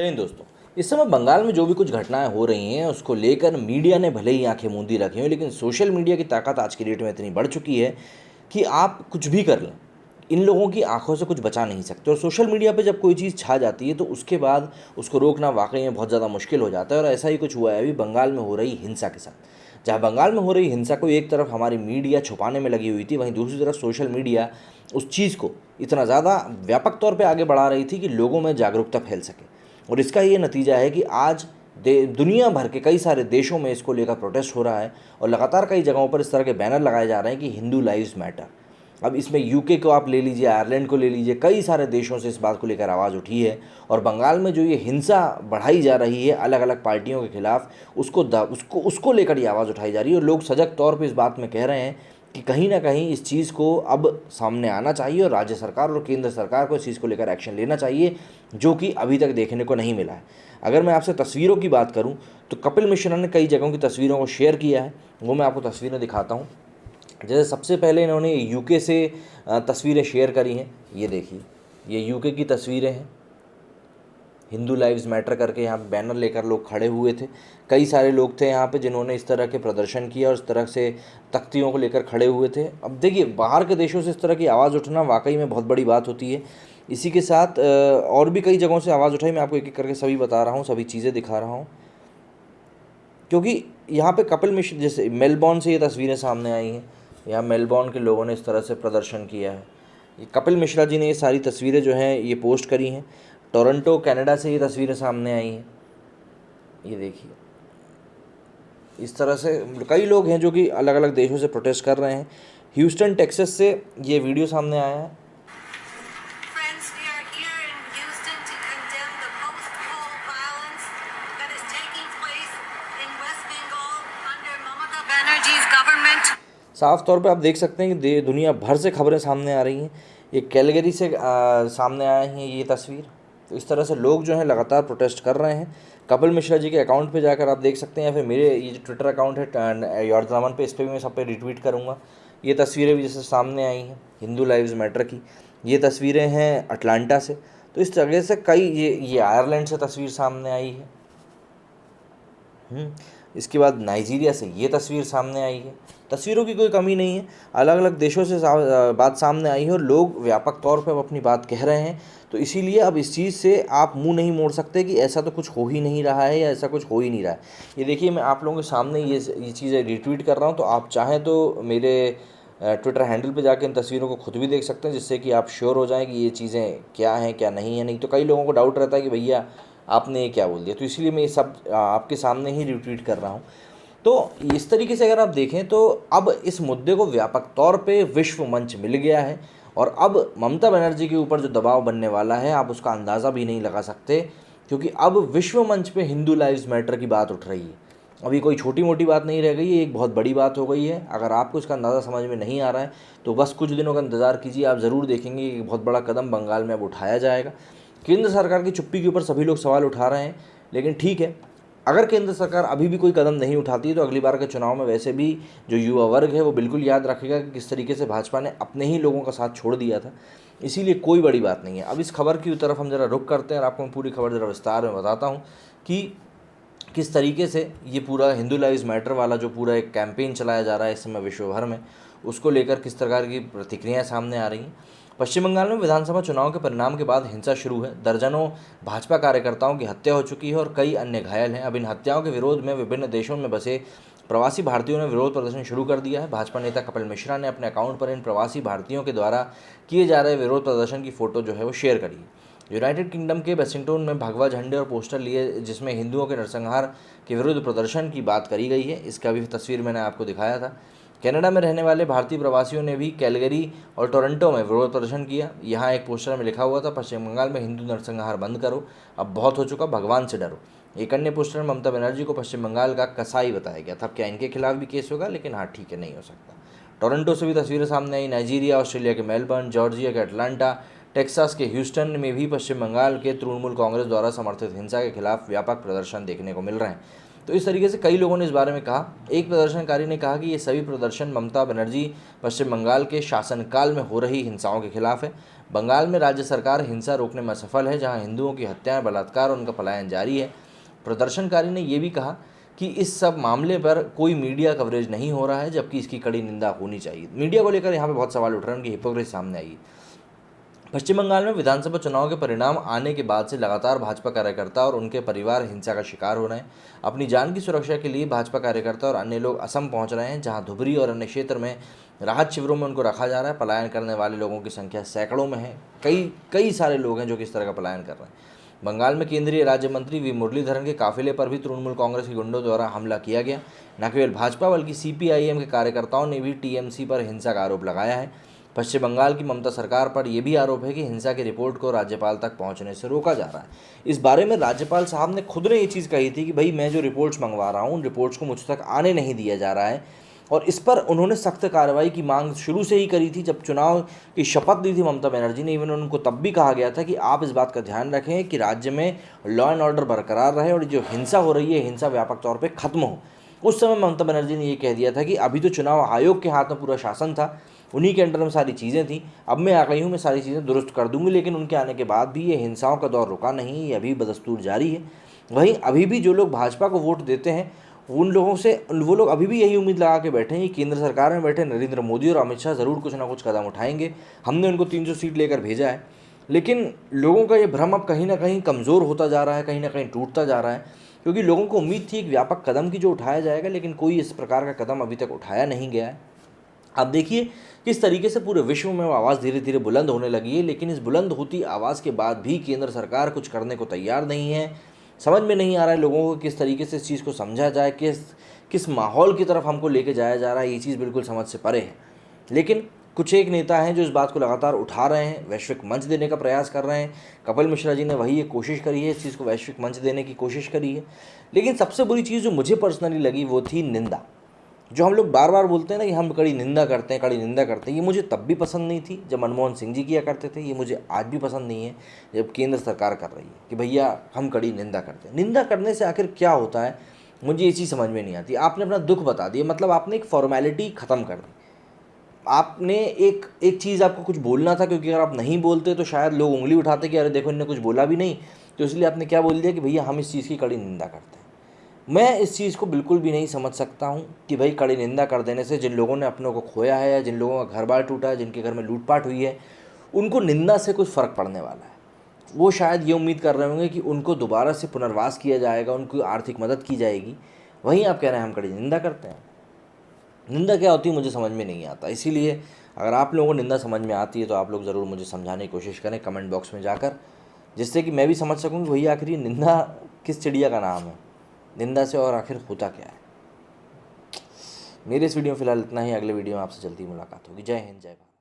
जय हिंद दोस्तों। इस समय बंगाल में जो भी कुछ घटनाएं हो रही हैं उसको लेकर मीडिया ने भले ही आंखें मूंदी रखी हो, लेकिन सोशल मीडिया की ताकत आज की डेट में इतनी बढ़ चुकी है कि आप कुछ भी कर लें, इन लोगों की आंखों से कुछ बचा नहीं सकते। और सोशल मीडिया पे जब कोई चीज़ छा जाती है तो उसके बाद उसको रोकना वाकई में बहुत ज़्यादा मुश्किल हो जाता है। और ऐसा ही कुछ हुआ है अभी बंगाल में हो रही हिंसा के साथ। जहाँ बंगाल में हो रही हिंसा को एक तरफ हमारी मीडिया छुपाने में लगी हुई थी, वहीं दूसरी तरफ सोशल मीडिया उस चीज़ को इतना ज़्यादा व्यापक तौर पे आगे बढ़ा रही थी कि लोगों में जागरूकता फैल सके। और इसका ये नतीजा है कि आज दुनिया भर के कई सारे देशों में इसको लेकर प्रोटेस्ट हो रहा है और लगातार कई जगहों पर इस तरह के बैनर लगाए जा रहे हैं कि हिंदू लाइव्स मैटर। अब इसमें यूके को आप ले लीजिए, आयरलैंड को ले लीजिए, कई सारे देशों से इस बात को लेकर आवाज़ उठी है। और बंगाल में जो ये हिंसा बढ़ाई जा रही है अलग अलग पार्टियों के खिलाफ, उसको लेकर ये आवाज़ उठाई जा रही है। और लोग सजग तौर पर इस बात में कह रहे हैं कि कहीं ना कहीं इस चीज़ को अब सामने आना चाहिए और राज्य सरकार और केंद्र सरकार को इस चीज़ को लेकर एक्शन लेना चाहिए, जो कि अभी तक देखने को नहीं मिला है। अगर मैं आपसे तस्वीरों की बात करूं तो कपिल मिश्रा ने कई जगहों की तस्वीरों को शेयर किया है, वो मैं आपको तस्वीरें दिखाता हूं। जैसे सबसे पहले इन्होंने यूके से तस्वीरें शेयर करी हैं। ये देखिए, ये यूके की तस्वीरें हैं। हिंदू लाइव्स मैटर करके यहाँ बैनर लेकर लोग खड़े हुए थे। कई सारे लोग थे यहाँ पे जिन्होंने इस तरह के प्रदर्शन किया और इस तरह से तख्तियों को लेकर खड़े हुए थे। अब देखिए, बाहर के देशों से इस तरह की आवाज़ उठना वाकई में बहुत बड़ी बात होती है। इसी के साथ और भी कई जगहों से आवाज़ उठाई, मैं आपको एक एक करके सभी बता रहा हूँ, सभी चीज़ें दिखा रहा हूँ। क्योंकि यहाँ पे कपिल मिश्रा, जैसे मेलबॉर्न से ये तस्वीरें सामने आई हैं, यहाँ मेलबॉर्न के लोगों ने इस तरह से प्रदर्शन किया है। ये कपिल मिश्रा जी ने ये सारी तस्वीरें जो हैं ये पोस्ट करी हैं। टोरंटो कनाडा से ये तस्वीरें सामने आई हैं। ये देखिए, इस तरह से कई लोग हैं जो कि अलग अलग देशों से प्रोटेस्ट कर रहे हैं। ह्यूस्टन टेक्सास से ये वीडियो सामने आया है। साफ तौर पे आप देख सकते हैं कि दुनिया भर से खबरें सामने आ रही हैं। ये कैलगरी से सामने आए हैं ये तस्वीर। तो इस तरह से लोग जो हैं लगातार प्रोटेस्ट कर रहे हैं। कपिल मिश्रा जी के अकाउंट पे जाकर आप देख सकते हैं, या फिर मेरे ये जो ट्विटर अकाउंट है यॉर्दामन पे, इस पर भी मैं सब पे रिट्वीट करूँगा। ये तस्वीरें भी जैसे सामने आई हैं हिंदू लाइव्स मैटर की। ये तस्वीरें हैं अटलांटा से। तो इस तरह से कई, ये आयरलैंड से तस्वीर सामने आई है। इसके बाद नाइजीरिया से ये तस्वीर सामने आई है। तस्वीरों की कोई कमी नहीं है, अलग अलग देशों से बात सामने आई है और लोग व्यापक तौर पर अपनी बात कह रहे हैं। तो इसीलिए अब इस चीज़ से आप मुंह नहीं मोड़ सकते कि ऐसा तो कुछ हो ही नहीं रहा है या ऐसा कुछ हो ही नहीं रहा है। ये देखिए, मैं आप लोगों के सामने ये चीज़ें रिट्वीट कर रहा हूँ। तो आप चाहें तो मेरे ट्विटर हैंडल पे जाकर इन तस्वीरों को खुद भी देख सकते हैं, जिससे कि आप श्योर हो जाएं कि ये चीज़ें क्या हैं क्या नहीं है। नहीं तो कई लोगों को डाउट रहता है कि भैया आपने ये क्या बोल दिया। तो इसलिए मैं ये सब आपके सामने ही रिट्वीट कर रहा हूँ। तो इस तरीके से अगर आप देखें तो अब इस मुद्दे को व्यापक तौर पे विश्व मंच मिल गया है और अब ममता बनर्जी के ऊपर जो दबाव बनने वाला है आप उसका अंदाज़ा भी नहीं लगा सकते, क्योंकि अब विश्व मंच पे हिंदू लाइव्स मैटर की बात उठ रही है। अभी कोई छोटी मोटी बात नहीं रह गई, ये एक बहुत बड़ी बात हो गई है। अगर आपको इसका अंदाज़ा समझ में नहीं आ रहा है तो बस कुछ दिनों का इंतज़ार कीजिए, आप ज़रूर देखेंगे कि बहुत बड़ा कदम बंगाल में अब उठाया जाएगा। केंद्र सरकार की चुप्पी के ऊपर सभी लोग सवाल उठा रहे हैं, लेकिन ठीक है, अगर केंद्र सरकार अभी भी कोई कदम नहीं उठाती है तो अगली बार के चुनाव में वैसे भी जो युवा वर्ग है वो बिल्कुल याद रखेगा कि किस तरीके से भाजपा ने अपने ही लोगों का साथ छोड़ दिया था। इसीलिए कोई बड़ी बात नहीं है। अब इस खबर की तरफ हम ज़रा रुख करते हैं और आपको मैं पूरी खबर ज़रा विस्तार में बताता हूँ कि किस तरीके से ये पूरा हिंदू लाइव्स मैटर वाला जो पूरा एक कैंपेन चलाया जा रहा है इस समय विश्व भर में, उसको लेकर किस प्रकार की प्रतिक्रियाएँ सामने आ रही हैं। पश्चिम बंगाल में विधानसभा चुनाव के परिणाम के बाद हिंसा शुरू है। दर्जनों भाजपा कार्यकर्ताओं की हत्या हो चुकी है और कई अन्य घायल हैं। अब इन हत्याओं के विरोध में विभिन्न देशों में बसे प्रवासी भारतीयों ने विरोध प्रदर्शन शुरू कर दिया है। भाजपा नेता कपिल मिश्रा ने अपने अकाउंट पर इन प्रवासी भारतीयों के द्वारा किए जा रहे विरोध प्रदर्शन की फ़ोटो जो है वो शेयर करी है। यूनाइटेड किंगडम के वेलिंगटन में भगवा झंडे और पोस्टर लिए जिसमें हिंदुओं के नरसंहार के विरुद्ध प्रदर्शन की बात करी गई है। इसका भी तस्वीर मैंने आपको दिखाया था। कनाडा में रहने वाले भारतीय प्रवासियों ने भी कैलगरी और टोरंटो में विरोध प्रदर्शन किया। यहाँ एक पोस्टर में लिखा हुआ था, पश्चिम बंगाल में हिंदू नरसंहार बंद करो, अब बहुत हो चुका, भगवान से डरो। एक अन्य पोस्टर में ममता बनर्जी को पश्चिम बंगाल का कसाई बताया गया था। क्या इनके खिलाफ भी केस होगा? लेकिन हाँ ठीक है, नहीं हो सकता। टोरंटो से भी तस्वीरें सामने आई। नाइजीरिया, ऑस्ट्रेलिया के मेलबर्न, जॉर्जिया के अटलांटा, टेक्सास के ह्यूस्टन में भी पश्चिम बंगाल के तृणमूल कांग्रेस द्वारा समर्थित हिंसा के खिलाफ व्यापक प्रदर्शन देखने को मिल रहे हैं। तो इस तरीके से कई लोगों ने इस बारे में कहा। एक प्रदर्शनकारी ने कहा कि ये सभी प्रदर्शन ममता बनर्जी पश्चिम बंगाल के शासनकाल में हो रही हिंसाओं के खिलाफ है। बंगाल में राज्य सरकार हिंसा रोकने में असफल है, जहां हिंदुओं की हत्याएं, बलात्कार और उनका पलायन जारी है। प्रदर्शनकारी ने यह भी कहा कि इस सब मामले पर कोई मीडिया कवरेज नहीं हो रहा है, जबकि इसकी कड़ी निंदा होनी चाहिए। मीडिया को लेकर यहाँ पे बहुत सवाल उठ रहे हैं, उनकी हिपोक्रेसी सामने आई। पश्चिम बंगाल में विधानसभा चुनाव के परिणाम आने के बाद से लगातार भाजपा कार्यकर्ता और उनके परिवार हिंसा का शिकार हो रहे हैं। अपनी जान की सुरक्षा के लिए भाजपा कार्यकर्ता और अन्य लोग असम पहुंच रहे हैं, जहां धुबरी और अन्य क्षेत्र में राहत शिविरों में उनको रखा जा रहा है। पलायन करने वाले लोगों की संख्या सैकड़ों में है। कई सारे लोग हैं जो कि इस तरह का पलायन कर रहे हैं। बंगाल में केंद्रीय राज्य मंत्री वी मुरलीधरन के काफिले पर भी तृणमूल कांग्रेस के गुंडों द्वारा हमला किया गया। न केवल भाजपा बल्कि CPIM के कार्यकर्ताओं ने भी TMC पर हिंसा का आरोप लगाया है। पश्चिम बंगाल की ममता सरकार पर यह भी आरोप है कि हिंसा की रिपोर्ट को राज्यपाल तक पहुंचने से रोका जा रहा है। इस बारे में राज्यपाल साहब ने खुद ने ये चीज़ कही थी कि भाई मैं जो रिपोर्ट्स मंगवा रहा हूँ उन रिपोर्ट्स को मुझ तक आने नहीं दिया जा रहा है, और इस पर उन्होंने सख्त कार्रवाई की मांग शुरू से ही करी थी। जब चुनाव की शपथ ली थी ममता बनर्जी ने, इवन उनको तब भी कहा गया था कि आप इस बात का ध्यान रखें कि राज्य में लॉ एंड ऑर्डर बरकरार रहे और जो हिंसा हो रही है हिंसा व्यापक तौर पर खत्म हो। उस समय ममता बनर्जी ने ये कह दिया था कि अभी तो चुनाव आयोग के हाथ में पूरा शासन था, उन्हीं के अंडर में सारी चीज़ें थी, अब मैं आ गई हूँ, मैं सारी चीज़ें दुरुस्त कर दूंगी। लेकिन उनके आने के बाद भी ये हिंसाओं का दौर रुका नहीं, ये अभी बदस्तूर जारी है। वहीं अभी भी जो लोग भाजपा को वोट देते हैं उन लोगों से वो लोग अभी भी यही उम्मीद लगा के बैठे हैं कि केंद्र सरकार में बैठे नरेंद्र मोदी और अमित शाह ज़रूर कुछ ना कुछ कदम उठाएंगे। हमने उनको 300 सीट लेकर भेजा है। लेकिन लोगों का ये भ्रम अब कहीं ना कहीं कमज़ोर होता जा रहा है, कहीं ना कहीं टूटता जा रहा है, क्योंकि लोगों को उम्मीद थी एक व्यापक कदम की जो उठाया जाएगा, लेकिन कोई इस प्रकार का कदम अभी तक उठाया नहीं गया है। अब देखिए किस तरीके से पूरे विश्व में वो आवाज़ धीरे धीरे बुलंद होने लगी है, लेकिन इस बुलंद होती आवाज़ के बाद भी केंद्र सरकार कुछ करने को तैयार नहीं है। समझ में नहीं आ रहा है लोगों को किस तरीके से इस चीज़ को समझा जाए, किस माहौल की तरफ हमको लेके जाया जा रहा है, ये चीज़ बिल्कुल समझ से परे है। लेकिन कुछ एक नेता हैं जो इस बात को लगातार उठा रहे हैं, वैश्विक मंच देने का प्रयास कर रहे हैं। कपिल मिश्रा जी ने वही एक कोशिश करी है, इस चीज़ को वैश्विक मंच देने की कोशिश करी है। लेकिन सबसे बुरी चीज़ जो मुझे पर्सनली लगी वो थी निंदा। जो हम लोग बार बार बोलते हैं ना कि हम कड़ी निंदा करते हैं, कड़ी निंदा करते हैं, ये मुझे तब भी पसंद नहीं थी जब मनमोहन सिंह जी किया करते थे, ये मुझे आज भी पसंद नहीं है जब केंद्र सरकार कर रही है कि भैया हम कड़ी निंदा करते हैं। निंदा करने से आखिर क्या होता है, मुझे ये चीज़ समझ में नहीं आती। आपने अपना दुख बता दिया, मतलब आपने एक फॉर्मेलिटी ख़त्म कर दी। आपने एक चीज़ आपको कुछ बोलना था, क्योंकि अगर आप नहीं बोलते तो शायद लोग उंगली उठाते कि अरे देखो इन्होंने कुछ बोला भी नहीं, तो इसलिए आपने क्या बोल दिया कि भैया हम इस चीज़ की कड़ी निंदा करते हैं। मैं इस चीज़ को बिल्कुल भी नहीं समझ सकता हूँ कि भाई कड़ी निंदा कर देने से जिन लोगों ने अपनों को खोया है या जिन लोगों का घर बार टूटा है, जिनके घर में लूटपाट हुई है, उनको निंदा से कुछ फ़र्क पड़ने वाला है। वो शायद ये उम्मीद कर रहे होंगे कि उनको दोबारा से पुनर्वास किया जाएगा, उनको आर्थिक मदद की जाएगी। वहीं आप कह रहे हैं हम कड़ी निंदा करते हैं। निंदा क्या होती है मुझे समझ में नहीं आता। इसीलिए अगर आप लोगों को निंदा समझ में आती है तो आप लोग ज़रूर मुझे समझाने की कोशिश करें कमेंट बॉक्स में जाकर, जिससे कि मैं भी समझ सकूँ कि भैया आखिर ये निंदा किस चिड़िया का नाम है, निंदा से और आखिर होता क्या है। मेरे इस वीडियो में फ़िलहाल इतना ही। अगले वीडियो में आपसे जल्दी मुलाकात होगी। जय हिंद, जय भारत।